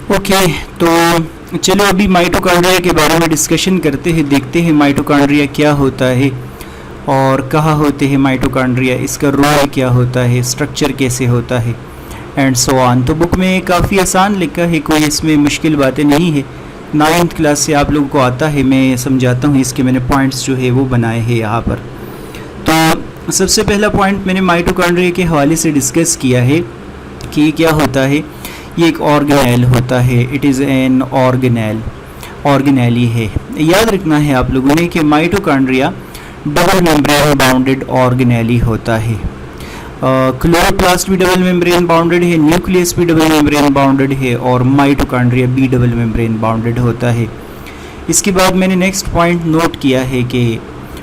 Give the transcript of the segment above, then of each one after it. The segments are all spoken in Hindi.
ओके, तो चलो अभी माइटोकॉन्ड्रिया के बारे में डिस्कशन करते हैं, देखते हैं माइटोकॉन्ड्रिया क्या होता है और कहाँ होते हैं माइटोकॉन्ड्रिया, इसका रोल क्या होता है, स्ट्रक्चर कैसे होता है एंड सो ऑन। तो बुक में काफ़ी आसान लिखा है, कोई इसमें मुश्किल बातें नहीं है। 9th क्लास से आप लोगों को आता है, मैं समझाता हूँ, इसके मैंने पॉइंट्स जो है वो बनाए हैं यहाँ पर। तो सबसे पहला पॉइंट मैंने माइटोकॉन्ड्रिया के हवाले से डिस्कस किया है कि ये क्या होता है। ये एक ऑर्गेनेल होता है, इट इज़ एन ऑर्गेनेल ही है। याद रखना है आप लोगों ने कि mitochondria double membrane bounded organelle ही होता है। क्लोरोप्लास्ट भी डबल मेम्ब्रेन बाउंडेड है, न्यूक्लियस भी डबल मेम्ब्रेन बाउंडेड है और माइटोकॉन्ड्रिया भी डबल मेम्ब्रेन बाउंडेड होता है। इसके बाद मैंने नेक्स्ट पॉइंट नोट किया है कि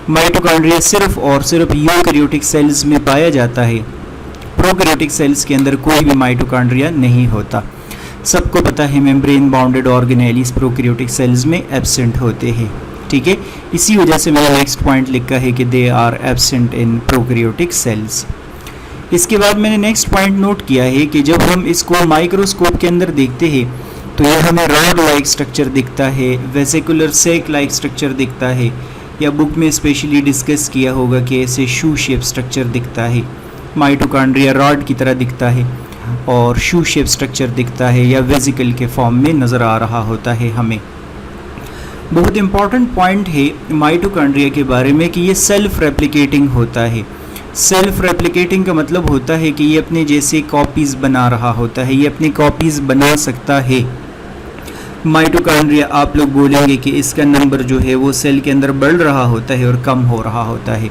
माइटोकॉन्ड्रिया सिर्फ और सिर्फ यूकैरियोटिक सेल्स में पाया जाता है, प्रोकैरियोटिक सेल्स के अंदर कोई भी माइटोकॉन्ड्रिया नहीं होता। सबको पता है membrane bounded organelles prokaryotic cells में एब्सेंट होते हैं, ठीक है। इसी वजह से मैंने नेक्स्ट पॉइंट लिखा है कि they are absent in prokaryotic cells. इसके बाद मैंने नेक्स्ट पॉइंट नोट किया है कि जब हम इसको माइक्रोस्कोप के अंदर देखते हैं तो यह हमें रॉड लाइक स्ट्रक्चर दिखता है, वेसिकुलर सेक लाइक स्ट्रक्चर दिखता है, या बुक में स्पेशली डिस्कस किया होगा कि ऐसे शू शेप स्ट्रक्चर दिखता है। माइटोकॉन्ड्रिया रॉड की तरह दिखता है और शू शेप स्ट्रक्चर दिखता है या वेसिकल के फॉर्म में नज़र आ रहा होता है हमें। बहुत इंपॉर्टेंट पॉइंट है माइटोकॉन्ड्रिया के बारे में कि ये सेल्फ रेप्लिकेटिंग होता है। सेल्फ रेप्लिकेटिंग का मतलब होता है कि ये अपने जैसे कॉपीज़ बना रहा होता है, ये अपनी कॉपीज़ बना सकता है। माइटोकॉन्ड्रिया आप लोग बोलेंगे कि इसका नंबर जो है वो सेल के अंदर बढ़ रहा होता है और कम हो रहा होता है,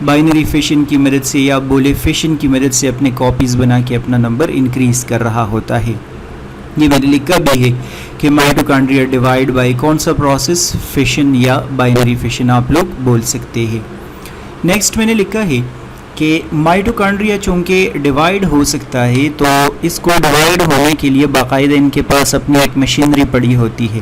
बाइनरी फिशन की मदद से या बोले फिशन की मदद से अपने कॉपीज़ बना के अपना नंबर इंक्रीज़ कर रहा होता है। ये मैंने लिखा भी है कि माइटोकॉन्ड्रिया डिवाइड बाय कौन सा प्रोसेस, फिशन या बाइनरी फिशन आप लोग बोल सकते हैं। नेक्स्ट मैंने लिखा है कि माइटोकॉन्ड्रिया चूँकि डिवाइड हो सकता है तो इसको डिवाइड होने के लिए बाकायदा इनके पास अपनी एक मशीनरी पड़ी होती है।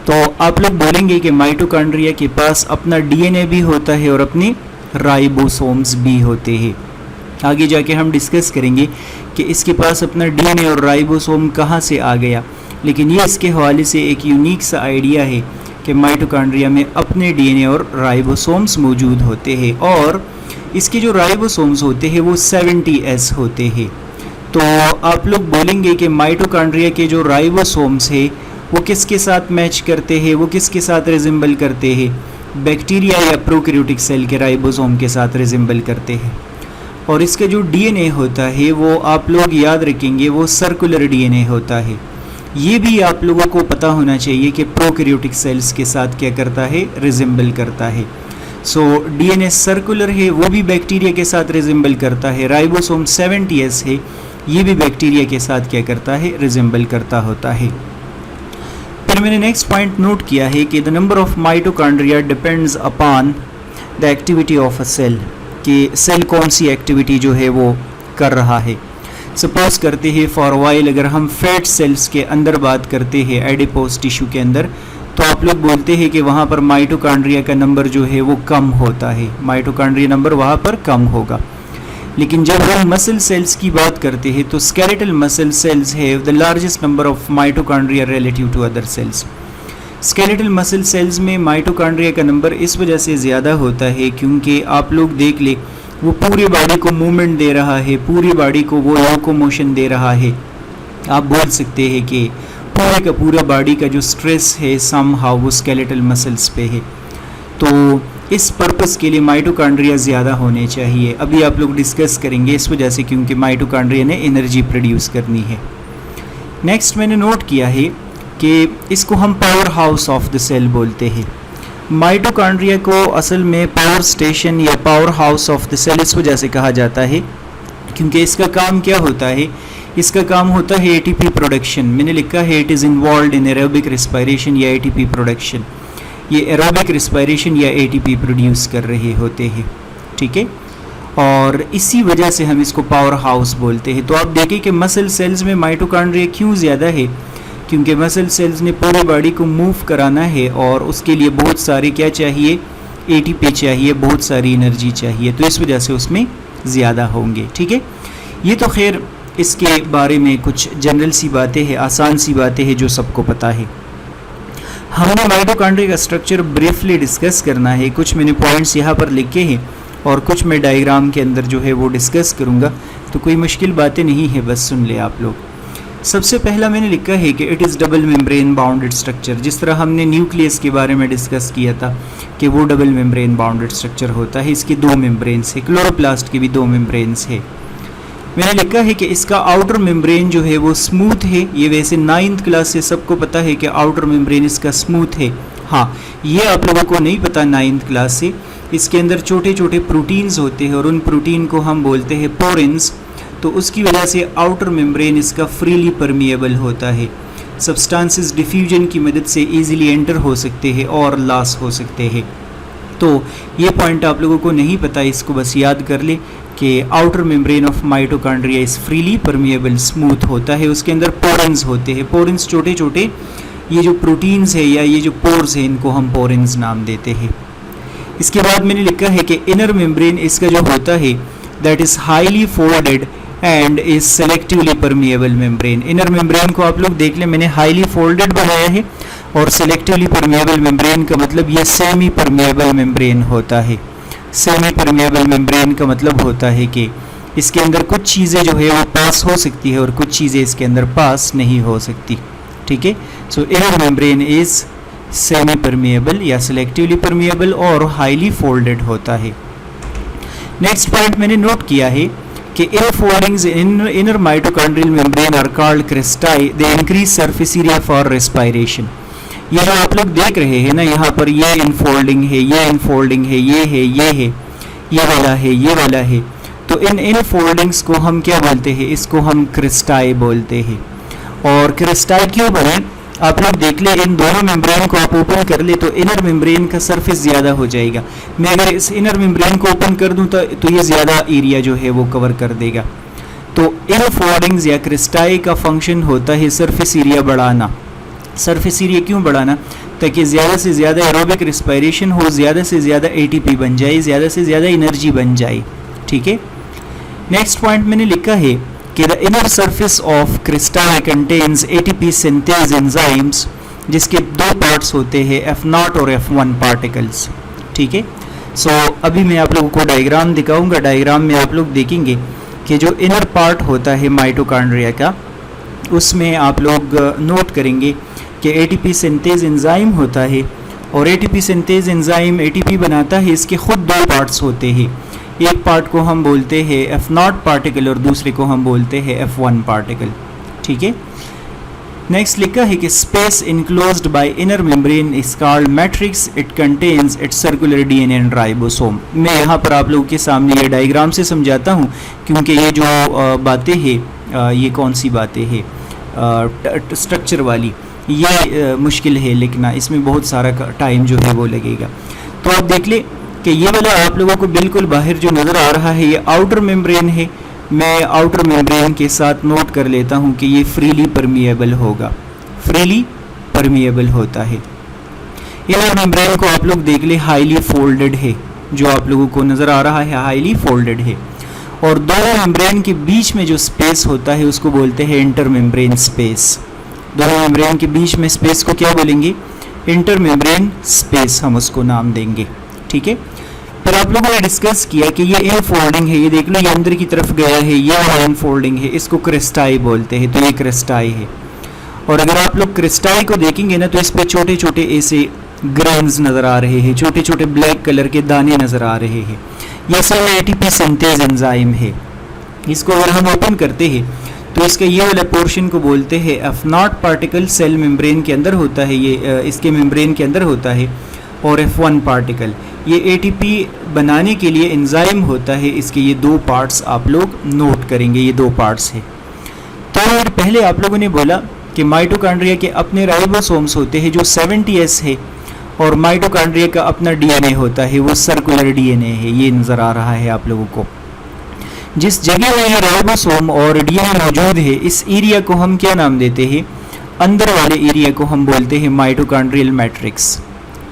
तो आप लोग बोलेंगे कि माइटोकॉन्ड्रिया के पास अपना डीएनए भी होता है और अपनी राइबोसोम्स भी होते हैं। आगे जाके हम डिस्कस करेंगे कि इसके पास अपना डीएनए और राइबोसोम कहाँ से आ गया, लेकिन ये इसके हवाले से एक यूनिक सा आइडिया है कि माइटोकॉन्ड्रिया में अपने डीएनए और राइबोसोम्स मौजूद होते हैं और इसके जो राइबोसोम्स होते हैं वो 70S होते हैं। तो आप लोग बोलेंगे कि माइटोकॉन्ड्रिया के जो राइबोसोम्स है वो किसके साथ मैच करते हैं, वो किसके साथ रिजेंबल करते हैं, बैक्टीरिया या प्रोकैरियोटिक सेल के राइबोसोम के साथ रिजेंबल करते हैं। और इसका जो डीएनए होता है वो आप लोग याद रखेंगे वो सर्कुलर डीएनए होता है। ये भी आप लोगों को पता होना चाहिए कि प्रोकैरियोटिक सेल्स के साथ क्या करता है, रिजेंबल करता है। सो डीएनए सर्कुलर है, वो भी बैक्टीरिया के साथ रिजेंबल करता है। राइबोसोम 70S है, ये भी बैक्टीरिया के साथ क्या करता है, रिजेंबल करता होता है। फिर मैंने नेक्स्ट पॉइंट नोट किया है कि the number of mitochondria depends upon the activity of a cell, कि सेल कौन सी एक्टिविटी जो है वो कर रहा है। सपोज करते हैं फॉर वाइल अगर हम फैट सेल्स के अंदर बात करते हैं, एडिपोज टिश्यू के अंदर, तो आप लोग बोलते हैं कि वहाँ पर माइटोकॉन्ड्रिया का नंबर जो है वो कम होता है, माइटोकॉन्ड्रिया नंबर वहाँ पर कम होगा। लेकिन जब हम मसल सेल्स की बात करते हैं तो skeletal muscle cells have the largest number of mitochondria relative to other cells. Skeletal muscle cells में माइटोकॉन्ड्रिया का नंबर इस वजह से ज़्यादा होता है क्योंकि आप लोग देख ले वो पूरी बॉडी को मूवमेंट दे रहा है, पूरी बॉडी को वो लोकोमोशन दे रहा है। आप बोल सकते हैं कि पूरे का पूरा बॉडी का जो स्ट्रेस है सम हाउ वो स्केलेटल मसल्स पे है। तो इस पर्पस के लिए माइटोकॉन्ड्रिया ज़्यादा होने चाहिए। अभी आप लोग डिस्कस करेंगे इस वजह से क्योंकि माइटोकॉन्ड्रिया ने एनर्जी प्रोड्यूस करनी है। नेक्स्ट मैंने नोट किया है कि इसको हम power house of the cell बोलते हैं। माइटोकॉन्ड्रिया को असल में पावर स्टेशन या power house of the cell इस वजह से कहा जाता है क्योंकि इसका काम क्या होता है, इसका काम होता है एटीपी प्रोडक्शन। मैंने लिखा है it is involve in aerobic respiration या एटीपी प्रोडक्शन। ये एरोबिक रिस्पायरेशन या एटीपी प्रोड्यूस कर रहे होते हैं, ठीक है। और इसी वजह से हम इसको पावर हाउस बोलते हैं। तो आप देखें कि मसल सेल्स में माइटोकॉन्ड्रिया क्यों ज़्यादा है, क्योंकि मसल सेल्स ने पूरी बॉडी को मूव कराना है और उसके लिए बहुत सारे क्या चाहिए, एटीपी चाहिए, बहुत सारी एनर्जी चाहिए, तो इस वजह से उसमें ज़्यादा होंगे, ठीक है। ये तो खैर इसके बारे में कुछ जनरल सी बातें हैं, आसान सी बातें हैं जो सबको पता है। हमने माइटोकॉन्ड्रिया का स्ट्रक्चर ब्रीफली डिस्कस करना है। कुछ मैंने पॉइंट्स यहाँ पर लिखे हैं और कुछ मैं डायग्राम के अंदर जो है वो डिस्कस करूँगा, तो कोई मुश्किल बातें नहीं है, बस सुन ले आप लोग। सबसे पहला मैंने लिखा है कि it is double membrane bounded structure. जिस तरह हमने न्यूक्लियस के बारे में डिस्कस किया था कि वो डबल मेम्ब्रेन बाउंडेड स्ट्रक्चर होता है, इसके दो मेम्ब्रेन्स है, क्लोरोप्लास्ट के भी दो मेम्ब्रेन्स है। मैंने लिखा है कि इसका आउटर मेम्ब्रेन जो है वो स्मूथ है। ये वैसे 9th क्लास से सबको पता है कि आउटर मेम्ब्रेन इसका स्मूथ है। हाँ, ये आप लोगों को नहीं पता 9th क्लास से। इसके अंदर छोटे छोटे प्रोटीन्स होते हैं और उन प्रोटीन को हम बोलते हैं पोरिन्स, तो उसकी वजह से आउटर मेम्ब्रेन इसका फ्रीली परमिएबल होता है। सब्सटेंसेस डिफ्यूजन की मदद से इजीली एंटर हो सकते हैं और लॉस हो सकते हैं। तो ये पॉइंट आप लोगों को नहीं पता, इसको बस याद कर ले कि outer membrane of mitochondria is freely permeable, smooth होता है। उसके अंदर पोरिन्स होते हैं। पोरिन्स छोटे छोटे ये जो प्रोटीन्स है या ये जो पोर्स है, इनको हम पोरिन्स नाम देते हैं। इसके बाद मैंने लिखा है कि इनर मेम्ब्रेन इसका जो होता है that is highly folded and is selectively permeable membrane. Inner membrane को आप लोग देख लें, मैंने हाईली फोल्डेड बनाया है और सेलेक्टिवली परमिएबल मेम्ब्रेन का मतलब ये सेमी परमिएबल मेम्ब्रेन होता है। सेमी परमिएबल मेम्ब्रेन का मतलब होता है कि इसके अंदर कुछ चीज़ें जो है वो पास हो सकती है और कुछ चीज़ें इसके अंदर पास नहीं हो सकती। ठीक है, so inner membrane is semi permeable या सेलेक्टिवली परमिएबल और हाईली फोल्डेड होता है। नेक्स्ट पॉइंट मैंने नोट किया है कि infoldings in inner mitochondrial membrane are called cristae, they increase surface area for respiration. ये जो आप लोग देख रहे हैं ना, यहाँ पर ये इनफोल्डिंग है, ये इनफोल्डिंग है, ये है, ये है, ये वाला है, ये वाला है। तो इन इनफोल्डिंग्स को हम क्या बोलते हैं? इसको हम क्रिस्टाई बोलते हैं। और क्रिस्टाई क्यों बने? आप लोग देख ले, इन दोनों मेम्ब्रेन को आप ओपन कर ले तो इनर मेम्ब्रेन का सरफेस ज़्यादा हो जाएगा। मैं अगर इस इनर मेम्ब्रेन को ओपन कर दूं तो ये ज़्यादा एरिया जो है वो कवर कर देगा। तो इनफोल्डिंग्स या क्रिस्टाई का फंक्शन होता है सरफेस एरिया बढ़ाना। सरफेस एरिया क्यों बढ़ाना? ताकि ज़्यादा से ज़्यादा एरोबिक रिस्पायरेशन हो, ज़्यादा से ज़्यादा एटीपी बन जाए, ज़्यादा से ज़्यादा एनर्जी बन जाए। ठीक है, नेक्स्ट पॉइंट मैंने लिखा है कि the inner surface of cristae contains ATP synthase enzymes, जिसके दो पार्ट्स होते हैं, F0 और F1 पार्टिकल्स। ठीक है, सो अभी मैं आप लोगों को डायग्राम दिखाऊंगा। डायग्राम में आप लोग देखेंगे कि जो इनर पार्ट होता है माइटोकॉन्ड्रिया का, उसमें आप लोग नोट करेंगे कि एटीपी सिंथेज एंजाइम होता है और एटीपी सिंथेज एंजाइम एटीपी बनाता है। इसके खुद दो पार्ट्स होते हैं। एक पार्ट को हम बोलते हैं F0 पार्टिकल और दूसरे को हम बोलते हैं F1 पार्टिकल। ठीक है, नेक्स्ट लिखा है कि space enclosed bye inner membrane is called matrix, it contains it's circular DNA and ribosome. मैं यहाँ पर आप लोगों के सामने ये डायग्राम से समझाता हूँ, क्योंकि ये जो बातें हैं, ये कौन सी बातें हैं स्ट्रक्चर वाली, ये मुश्किल है लिखना, इसमें बहुत सारा टाइम जो है वो लगेगा। तो आप देख ले कि ये वाला आप लोगों को बिल्कुल बाहर जो नज़र आ रहा है, ये आउटर मेम्ब्रेन है। मैं आउटर मेम्ब्रेन के साथ नोट कर लेता हूँ कि ये फ्रीली परमिएबल होगा, फ्रीली परमिएबल होता है। इनर मेम्ब्रेन को आप लोग देख ले, हाईली फोल्डेड है, जो आप लोगों को नज़र आ रहा है हाईली फोल्डेड है। और दोनों मेम्ब्रेन के बीच में जो स्पेस होता है उसको बोलते हैं इंटर मेम्ब्रेन स्पेस। दोनों मेम्ब्रेन के बीच में स्पेस को क्या बोलेंगे? इंटर मेम्ब्रेन स्पेस हम उसको नाम देंगे। ठीक है, फिर आप लोगों ने डिस्कस किया कि ये इनफोल्डिंग है, ये देख लो, ये अंदर की तरफ गया है, ये इनफोल्डिंग है, इसको क्रिस्टाई बोलते हैं। तो ये क्रिस्टाई है। और अगर आप लोग क्रिस्टाई को देखेंगे ना, तो इस पे छोटे छोटे ऐसे ग्रेन्स नज़र आ रहे हैं, छोटे छोटे ब्लैक कलर के दाने नज़र आ रहे हैं। यह सब एटीपी सिंथेज एंजाइम है। इसको अगर हम ओपन करते हैं तो इसके ये वाला पोर्शन को बोलते हैं F0 पार्टिकल, सेल मेम्ब्रेन के अंदर होता है, ये इसके मेम्ब्रेन के अंदर होता है। और F1 पार्टिकल, ये एटीपी बनाने के लिए एंजाइम होता है। इसके ये दो पार्ट्स आप लोग नोट करेंगे, ये दो पार्ट्स है। तो पहले आप लोगों ने बोला कि माइटोकॉन्ड्रिया के अपने राइबोसोम्स होते हैं जो 70S है, और माइटोकॉन्ड्रिया का अपना डीएनए होता है, वो सर्कुलर डीएनए है। ये नज़र आ रहा है आप लोगों को। जिस जगह में ये राइबोसोम और डीएनए मौजूद है, इस एरिया को हम क्या नाम देते हैं? अंदर वाले एरिया को हम बोलते हैं माइटोकॉन्ड्रियल मैट्रिक्स।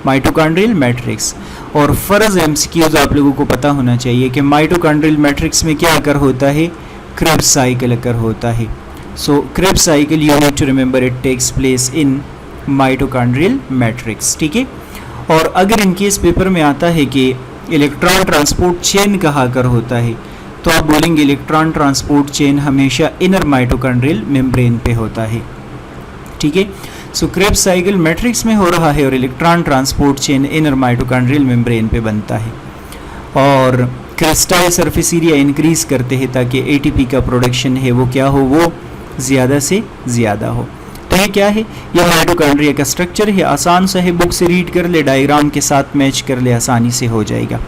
Mitochondrial matrix. और फ़र्ज एमसीक्यूज़ आप लोगों को पता होना चाहिए कि माइटोकॉन्ड्रियल मैट्रिक्स में क्या आकर होता है? क्रेब्स साइकिल अकर होता है। So Krebs cycle you need to remember it takes place in mitochondrial matrix, ठीक है। और अगर इन केस पेपर में आता है कि इलेक्ट्रॉन ट्रांसपोर्ट चेन कहाँ कर होता है, तो आप बोलेंगे इलेक्ट्रॉन ट्रांसपोर्ट चेन हमेशा इनर माइटोकॉन्ड्रियल मेम्ब्रेन पे होता है, ठीक है। सो क्रेब्स साइकिल मैट्रिक्स में हो रहा है और electron transport chain inner mitochondrial membrane पे बनता है। और क्रिस्टल सरफेस एरिया इंक्रीज करते हैं ताकि एटीपी का प्रोडक्शन है वो क्या हो, वो ज़्यादा से ज़्यादा हो। तो ये क्या है, यह माइटोकॉन्ड्रिया का स्ट्रक्चर है। आसान सा है, बुक से रीड कर ले, डायग्राम के साथ मैच कर ले, आसानी से हो जाएगा।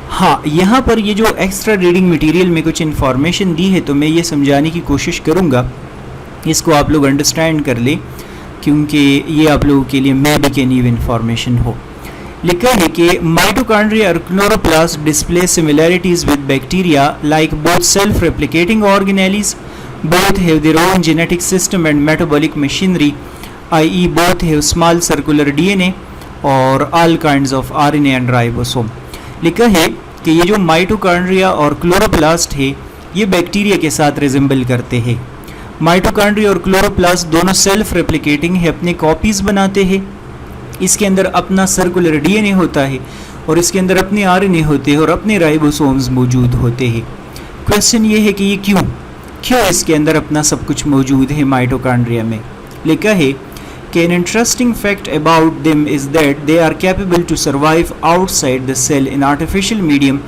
हाँ, यहाँ पर ये जो एक्स्ट्रा रीडिंग मटेरियल में कुछ इन्फॉर्मेशन दी है तो मैं ये समझाने की कोशिश करूँगा, इसको आप लोग अंडरस्टैंड कर ले, क्योंकि ये आप लोगों के लिए मे बी के न्यू इन्फॉर्मेशन हो। लिखा है कि माइटोकॉन्ड्रिया और chloroplast display similarities with bacteria like both self replicating organelles, both have their own genetic system and metabolic machinery, i.e. both have small circular DNA और all kinds of RNA and ribosome। लिखा है कि ये जो माइटोकॉन्ड्रिया और क्लोरोप्लास्ट है ये बैक्टीरिया के साथ रिजेंबल करते हैं। माइटोकॉन्ड्रिया और क्लोरोप्लास्ट दोनों सेल्फ रेप्लिकेटिंग है, अपने कॉपीज बनाते हैं। इसके अंदर अपना सर्कुलर डीएनए होता है और इसके अंदर अपने आरएनए होते हैं और अपने राइबोसोम्स मौजूद होते हैं। क्वेश्चन ये है कि ये क्यों इसके अंदर अपना सब कुछ मौजूद है माइटोकॉन्ड्रिया में। लिखा है कि an interesting fact about them is that they are capable to survive outside the cell in artificial medium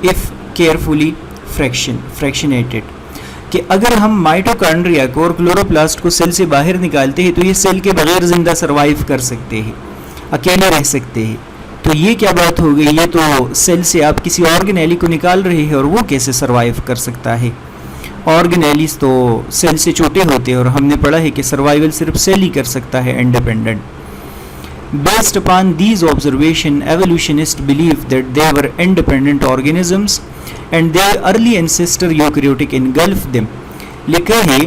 if carefully fractionated. कि अगर हम माइटोकॉन्ड्रिया को और क्लोरोप्लास्ट को सेल से बाहर निकालते हैं तो ये सेल के बगैर जिंदा सर्वाइव कर सकते हैं, अकेले रह सकते हैं। तो ये क्या बात हो गई, ये तो सेल से आप किसी ऑर्गेनेली को निकाल रहे हैं और वो कैसे सर्वाइव कर सकता है। ऑर्गेनेलीज तो सेल से छोटे होते हैं और हमने पढ़ा है कि सर्वाइवल सिर्फ सेल ही कर सकता है independent. Based upon these observation evolutionist believe that they were independent organisms and their early ancestor eukaryotic engulf them. लिखा है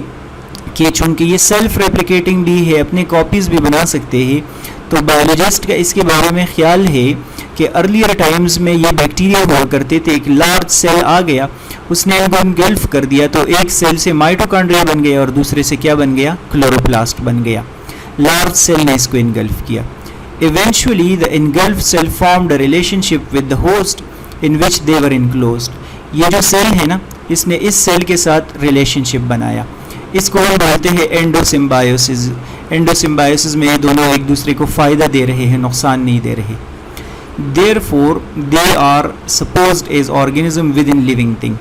कि चूंकि ये सेल्फ रेप्लिकेटिंग भी है, अपने कॉपीज भी बना सकते हैं, तो बायोलॉजिस्ट का इसके बारे में ख्याल है कि अर्लियर टाइम्स में ये बैक्टीरिया हुआ करते थे, एक लार्ज सेल आ गया, उसने इनको इनगल्फ कर दिया, तो एक सेल से माइटोकॉन्ड्रिया बन गया और दूसरे से क्या बन गया, क्लोरोप्लास्ट बन गया। लार्ज सेल ने इसको इनगल्फ किया। Eventually the engulf cell formed a relationship with the host in which they were enclosed. ये जो सेल है ना, इसने इस सेल के साथ रिलेशनशिप बनाया। इसको हम बोलते हैं एंडोसिम्बायोसिस। एंडोसिम्बायोसिस में ये दोनों एक दूसरे को फ़ायदा दे रहे हैं, नुकसान नहीं दे रहे। Therefore, they are supposed as organism within living thing।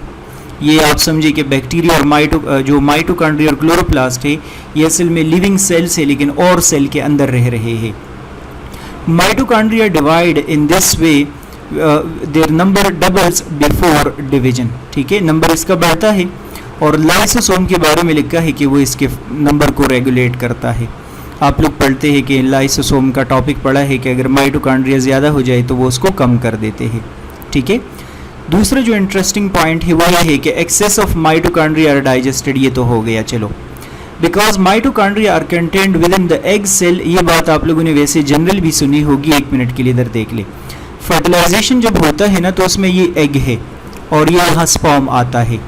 ये आप समझिए कि बैक्टीरिया और जो माइटोकॉन्ड्रिया और क्लोरोप्लास्ट है ये असल में लिविंग सेल्स है, लेकिन और सेल के अंदर रह रहे हैं। Mitochondria divide in this way, their number doubles before division. ठीक है, नंबर इसका बढ़ता है। और लाइसोसोम के बारे में लिखा है कि वो इसके नंबर को रेगुलेट करता है। आप लोग पढ़ते हैं कि लाइसोसोम का टॉपिक पढ़ा है कि अगर माइटोकॉन्ड्रिया ज़्यादा हो जाए तो वो उसको कम कर देते हैं। ठीक है, दूसरा जो इंटरेस्टिंग पॉइंट है वो ये है कि excess of mitochondria are digested. ये तो हो गया, चलो। Because mitochondria are contained within the egg cell. ये बात आप लोगों ने वैसे जनरल भी सुनी होगी, 1 मिनट के लिए इधर देख ले। फर्टिलाइजेशन जब होता है ना तो उसमें ये एग है और ये यहाँ स्पर्म आता है।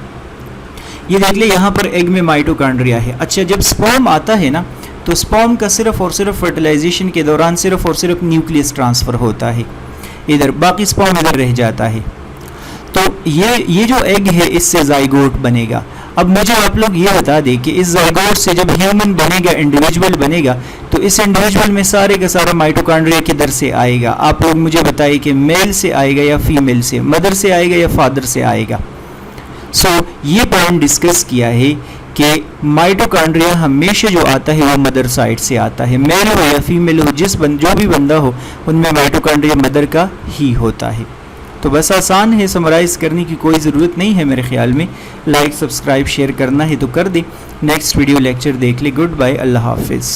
ये देख ले, यहाँ पर एग में माइटोकॉन्ड्रिया है। अच्छा, जब स्पर्म आता है ना तो स्पर्म का सिर्फ और सिर्फ फर्टिलाइजेशन के दौरान सिर्फ और सिर्फ न्यूक्लियस ट्रांसफ़र होता है इधर, बाकी स्पर्म इधर रह जाता है। तो ये जो एग है इससे जाइगोट बनेगा। अब मुझे आप लोग ये बता दें कि इस जाइगोट से जब ह्यूमन बनेगा, इंडिविजुअल बनेगा, तो इस इंडिविजुअल में सारे का सारा माइटोकॉन्ड्रिया किधर से आएगा? आप लोग मुझे बताइए कि मेल से आएगा या फीमेल से, मदर से आएगा या फादर से आएगा? सो ये पॉइंट डिस्कस किया है कि माइटोकॉन्ड्रिया हमेशा जो आता है वो मदर साइड से आता है। मेल हो या फीमेल हो, जो भी बंदा हो, उनमें माइटोकॉन्ड्रिया मदर का ही होता है। तो बस आसान है, समराइज़ करने की कोई ज़रूरत नहीं है मेरे ख्याल में। लाइक, सब्सक्राइब, शेयर करना है तो कर दे। नेक्स्ट वीडियो लेक्चर देख ले। गुड बाय, अल्लाह हाफिज़।